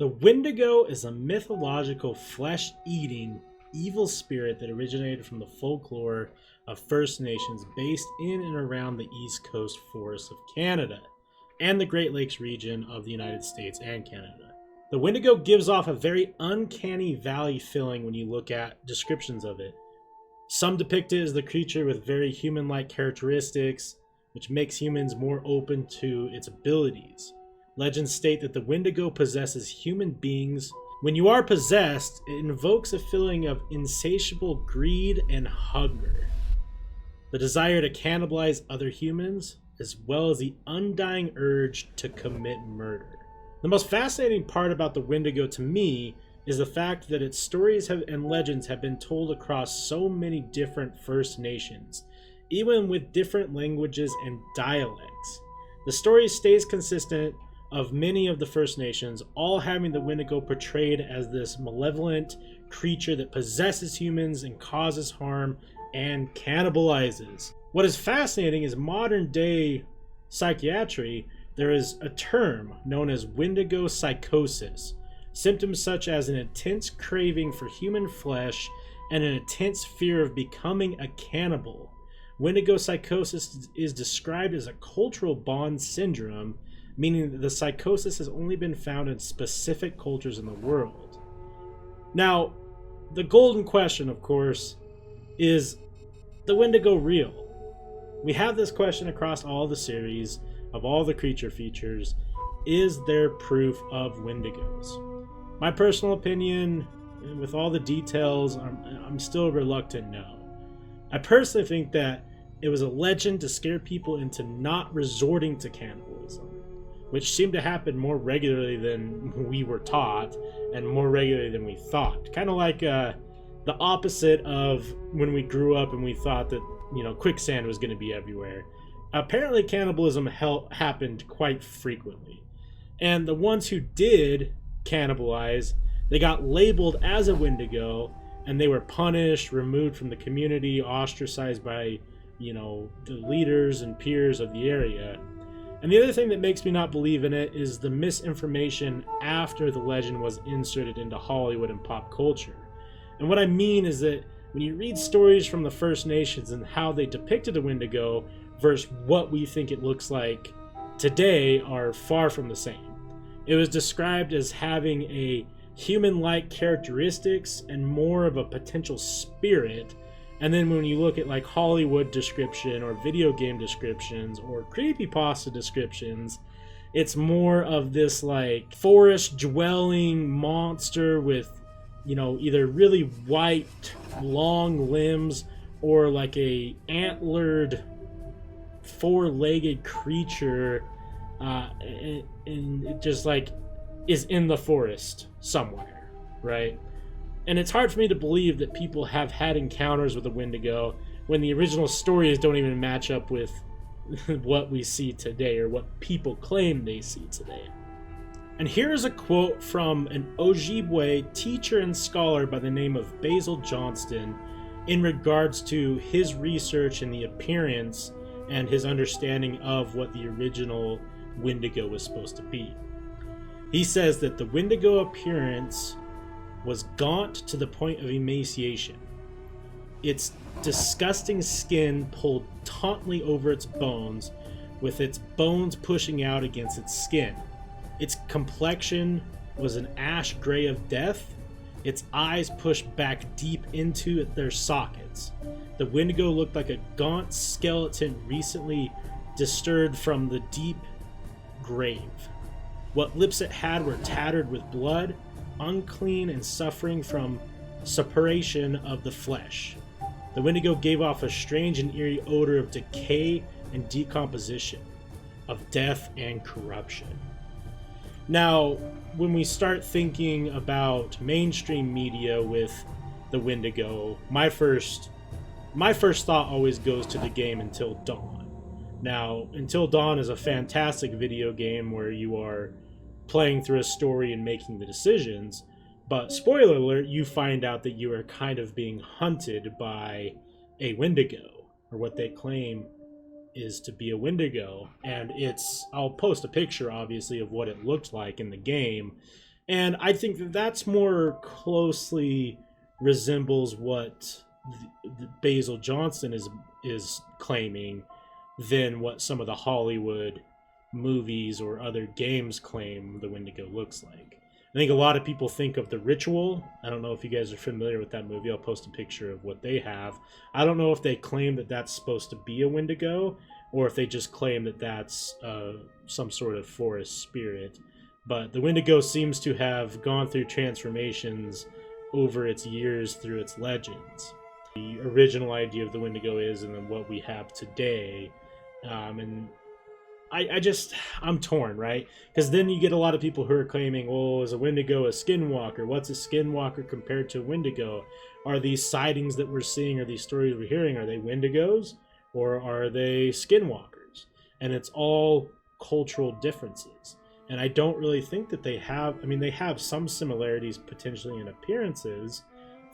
The Wendigo is a mythological flesh-eating evil spirit that originated from the folklore of First Nations based in and around the East Coast forests of Canada and the Great Lakes region of the United States and Canada. The Wendigo gives off a very uncanny valley feeling when you look at descriptions of it. Some depict it as the creature with very human-like characteristics, which makes humans more open to its abilities. Legends state that the Wendigo possesses human beings. When you are possessed, it invokes a feeling of insatiable greed and hunger, the desire to cannibalize other humans, as well as the undying urge to commit murder. The most fascinating part about the Wendigo to me is the fact that its stories and legends have been told across so many different First Nations, even with different languages and dialects. The story stays consistent of many of the First Nations, all having the Wendigo portrayed as this malevolent creature that possesses humans and causes harm and cannibalizes. What is fascinating is modern day psychiatry. There is a term known as Wendigo psychosis. Symptoms such as an intense craving for human flesh and an intense fear of becoming a cannibal. Wendigo psychosis is described as a cultural bond syndrome, meaning that the psychosis has only been found in specific cultures in the world. Now, the golden question, of course, is the Wendigo real? We have this question across all the series of all the creature features. Is there proof of Wendigos? My personal opinion, with all the details, I'm still reluctant no. I personally think that it was a legend to scare people into not resorting to cannibalism, which seemed to happen more regularly than we were taught and more regularly than we thought. Kind of like the opposite of when we grew up and we thought that, quicksand was going to be everywhere. Apparently cannibalism happened quite frequently. And the ones who did cannibalize, they got labeled as a Wendigo, and they were punished, removed from the community, ostracized by, the leaders and peers of the area. And the other thing that makes me not believe in it is the misinformation after the legend was inserted into Hollywood and pop culture. And what I mean is that when you read stories from the First Nations and how they depicted a Wendigo versus what we think it looks like today are far from the same. It was described as having a human-like characteristics and more of a potential spirit. And then when you look at like Hollywood description or video game descriptions or creepypasta descriptions, it's more of this like forest dwelling monster with, either really white long limbs or like a antlered four-legged creature, and it just like is in the forest somewhere, right? And it's hard for me to believe that people have had encounters with a Wendigo when the original stories don't even match up with what we see today or what people claim they see today. And here's a quote from an Ojibwe teacher and scholar by the name of Basil Johnston in regards to his research and the appearance and his understanding of what the original Wendigo was supposed to be. He says that the Wendigo appearance was gaunt to the point of emaciation. Its disgusting skin pulled tautly over its bones, with its bones pushing out against its skin. Its complexion was an ash gray of death. Its eyes pushed back deep into their sockets. The Wendigo looked like a gaunt skeleton recently disturbed from the deep grave. What lips it had were tattered with blood, unclean and suffering from suppuration of the flesh. The Wendigo gave off a strange and eerie odor of decay and decomposition, of death and corruption. Now, when we start thinking about mainstream media with the Wendigo, my first thought always goes to the game Until Dawn. Now, Until Dawn is a fantastic video game where you are playing through a story and making the decisions, but spoiler alert, you find out that you are kind of being hunted by a Wendigo, or what they claim is to be a Wendigo. And I'll post a picture obviously of what it looked like in the game, And I think that that's more closely resembles what Basil Johnston is claiming than what some of the Hollywood movies or other games claim the Wendigo looks like. I think a lot of people think of The Ritual. I don't know if you guys are familiar with that movie. I'll post a picture of what they have. I don't know if they claim that that's supposed to be a Wendigo or if they just claim that that's some sort of forest spirit. But the Wendigo seems to have gone through transformations over its years through its legends. The original idea of the Wendigo is, and then what we have today. And I'm torn, right? Because then you get a lot of people who are claiming, well, is a Wendigo a skinwalker? What's a skinwalker compared to a Wendigo? Are these sightings that we're seeing, or these stories we're hearing, are they Wendigos or are they skinwalkers? And it's all cultural differences. And I don't really think that they have, I mean, they have some similarities potentially in appearances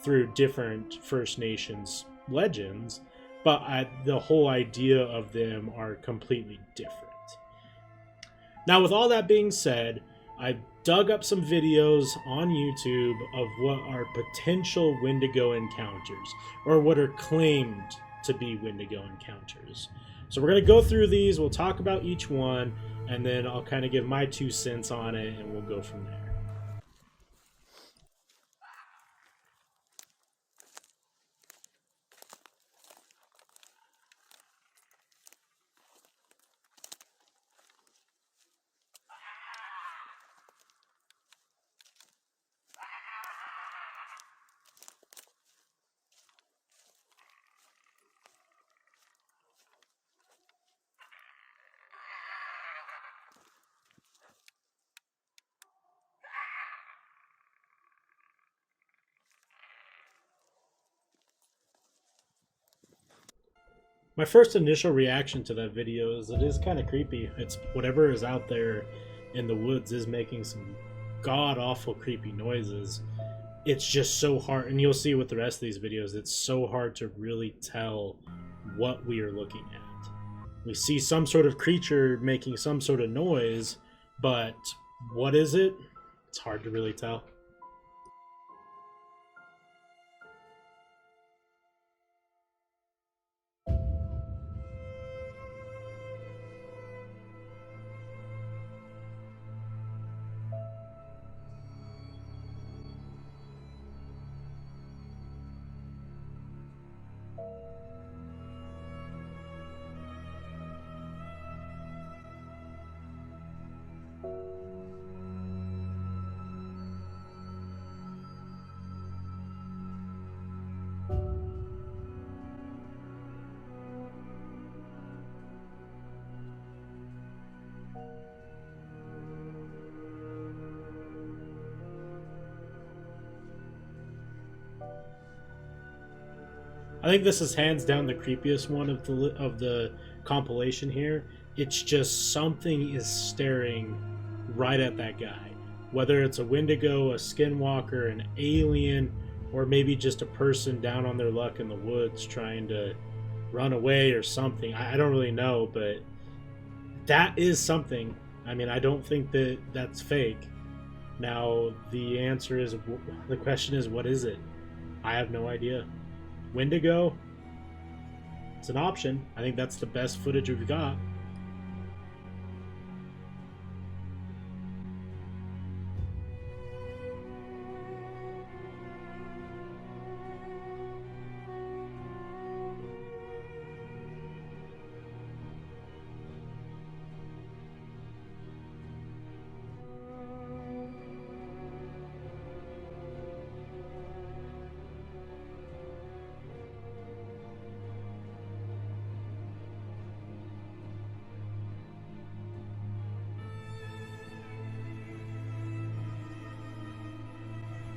through different First Nations legends, but the whole idea of them are completely different. Now, with all that being said, I've dug up some videos on YouTube of what are potential Wendigo encounters, or what are claimed to be Wendigo encounters. So we're going to go through these, we'll talk about each one, and then I'll kind of give my 2 cents on it, and we'll go from there. My first initial reaction to that video is it is kind of creepy. It's whatever is out there in the woods is making some god awful creepy noises. It's just so hard, and you'll see with the rest of these videos, it's so hard to really tell what we are looking at. We see some sort of creature making some sort of noise, but what is it? It's hard to really tell. I think this is hands down the creepiest one of the compilation here. It's just something is staring right at that guy. Whether it's a Wendigo, a skinwalker, an alien, or maybe just a person down on their luck in the woods trying to run away or something. I don't really know, but that is something. I mean, I don't think that that's fake. Now, the answer is, the question is, what is it? I have no idea. Wendigo, it's an option. I think that's the best footage we've got.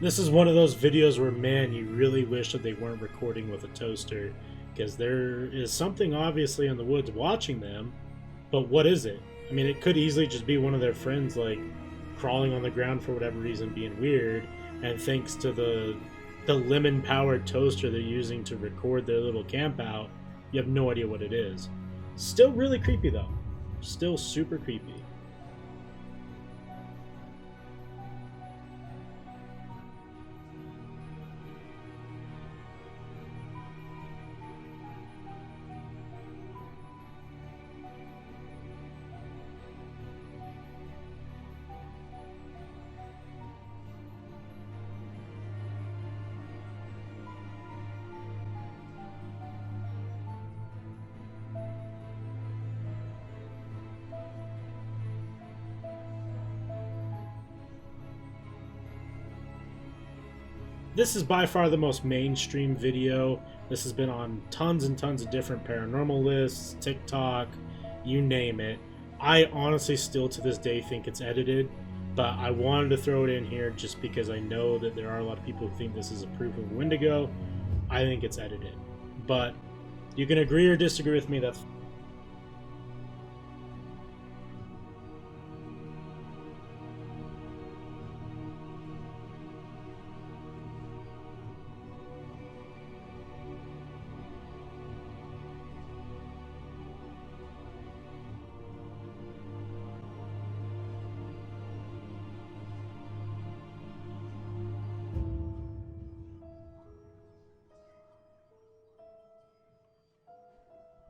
This is one of those videos where, man, you really wish that they weren't recording with a toaster, because there is something obviously in the woods watching them, but what is it? I mean, it could easily just be one of their friends, like, crawling on the ground for whatever reason, being weird, and thanks to the lemon-powered toaster they're using to record their little camp out, you have no idea what it is. Still really creepy, though. Still super creepy. this is by far the most mainstream video. This has been on tons and tons of different paranormal lists, TikTok, you name it. I honestly still to this day think it's edited, but I wanted to throw it in here just because I know that there are a lot of people who think this is a proof of Wendigo. I think it's edited, but you can agree or disagree with me. That's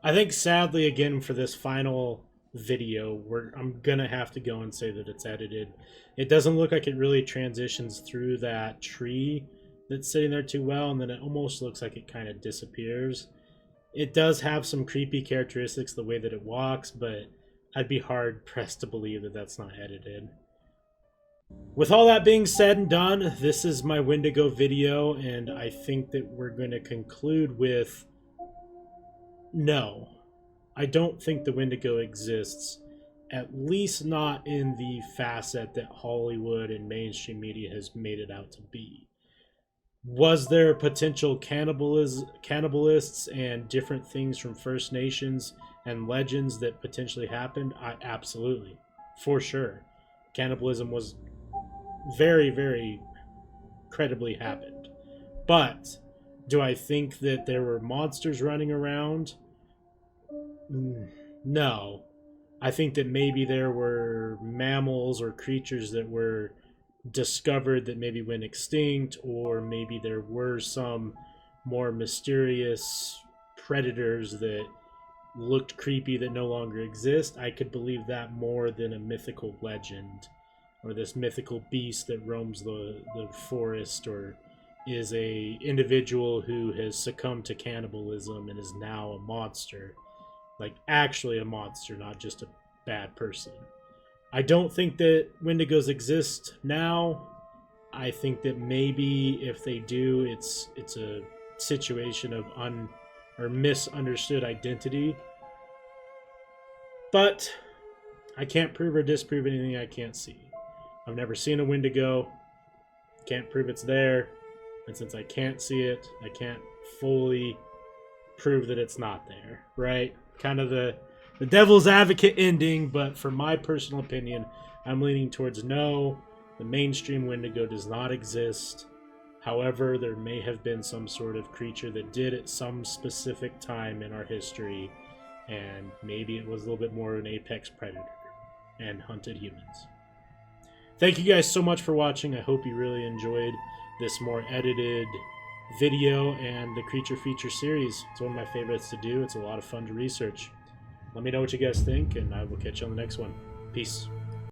I think sadly again for this final video I'm gonna have to go and say that it's edited. It doesn't look like it really transitions through that tree that's sitting there too well, and then it almost looks like it kind of disappears. It does have some creepy characteristics the way that it walks, but I'd be hard pressed to believe that that's not edited. With all that being said and done, this is my Wendigo video, and I think that we're going to conclude with no. I don't think the Wendigo exists, at least not in the facet that Hollywood and mainstream media has made it out to be. Was there potential cannibalists and different things from First Nations and legends that potentially happened? Absolutely, for sure. Cannibalism was very, very credibly happened. But do I think that there were monsters running around? No. I think that maybe there were mammals or creatures that were discovered that maybe went extinct, or maybe there were some more mysterious predators that looked creepy that no longer exist. I could believe that more than a mythical legend or this mythical beast that roams the forest, or is a individual who has succumbed to cannibalism and is now a monster. Like actually a monster, not just a bad person. I don't think that Wendigos exist now. I think that maybe if they do, it's a situation of misunderstood identity. But I can't prove or disprove anything I can't see. I've never seen a Wendigo. Can't prove it's there. And since I can't see it, I can't fully prove that it's not there, right? Kind of the devil's advocate ending, but for my personal opinion, I'm leaning towards no, the mainstream Wendigo does not exist. However, there may have been some sort of creature that did at some specific time in our history, and maybe it was a little bit more of an apex predator and hunted humans. Thank you guys so much for watching. I hope you really enjoyed this more edited video and the creature feature series. It's one of my favorites to do. It's a lot of fun to research. Let me know what you guys think, and I will catch you on the next one. Peace.